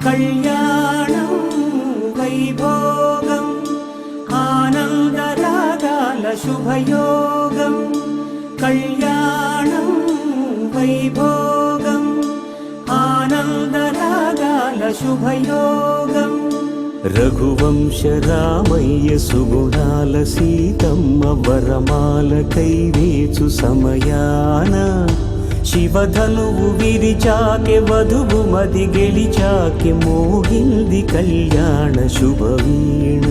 కళ్యాణం వైభోగం ఆనందరాగాల శుభయోగం కళ్యాణం వైభోగం ఆనందరాగాల శుభయోగం రఘువంశ రామయ్య సుగుణాల సీతమ్మ వరమాల కైవేచు సమయాన శివధనువు విరిచాకె వధువు మది గెలిచాకె మోగింది కళ్యాణ శుభవీణ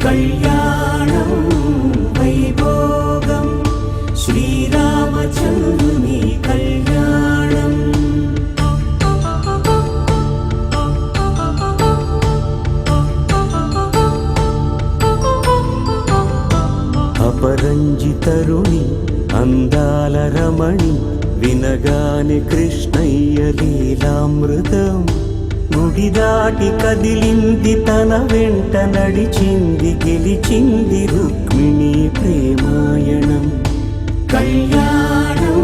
కళ్యాణం వైభోగం శ్రీరామచంద్రుని కళ్యాణం అపరంజి తరుణి అందాల రమణి వినగానే కృష్ణయ్య లీలామృతం గుడి దాటి కదిలింది తన వెంట నడిచింది గెలిచింది రుక్మిణి ప్రేమాయణం కళ్యాణం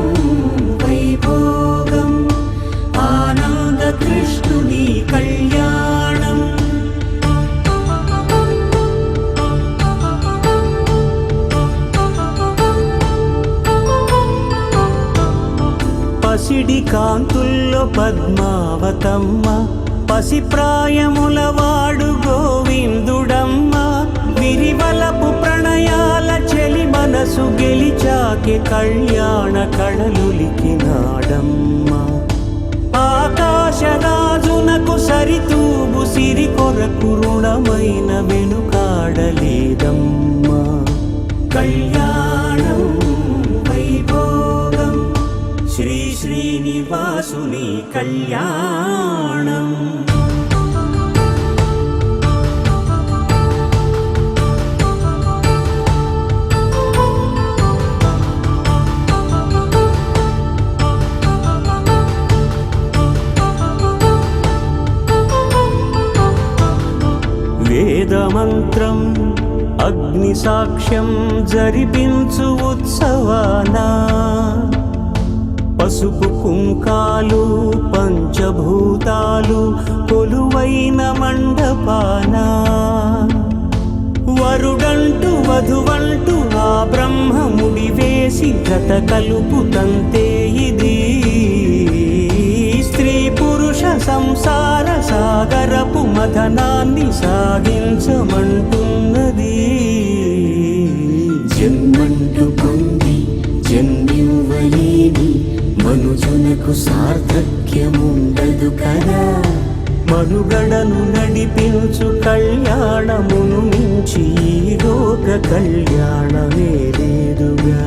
వైభోగం ఆనంద కృష్ణుని కళ్యాణం పసిడి కాంతుల్లో పద్మావతమ్మ పసిప్రాయముల వాడు గోవిందుడమ్మ విరివలపు ప్రణయాల చెలి మనసు గెలిచాకె కళ్యాణ కళలులికినాడమ్మ ఆకాశరాజునకు సరితూగు సిరి కొరకు రుణమైన వెనుకాడలేదమ్మా కళ్యాణం వైభోగం శ్రీ శ్రీనివాసుని కళ్యాణం వేదమంత్రం అగ్ని సాక్ష్యం జరిపించు ఉత్సవానా పసుపు కుంకాలు పంచభూతాలు కొలువైన మండపాన వరుడంటూ వధువంటూ ఆ బ్రహ్మముడి వేసి గత కలుపుతంతే ఇది స్త్రీ పురుష సంసార సాగరపు మథనాన్ని సాగించమంటున్నది జన్మంటూ పొంది జన్మివ్వలేని మనుజునకు సార్థక్యముండదు కదా మనుగడను నడిపించు కళ్యాణమును మించి ఈ లోక కళ్యాణమే లేదుగా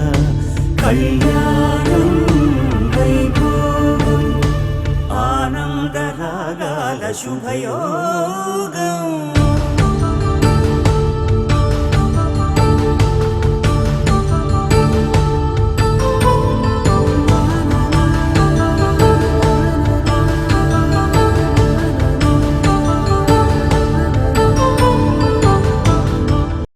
కళ్యాణం వైభోగం ఆనందరాగాల శుభయోగం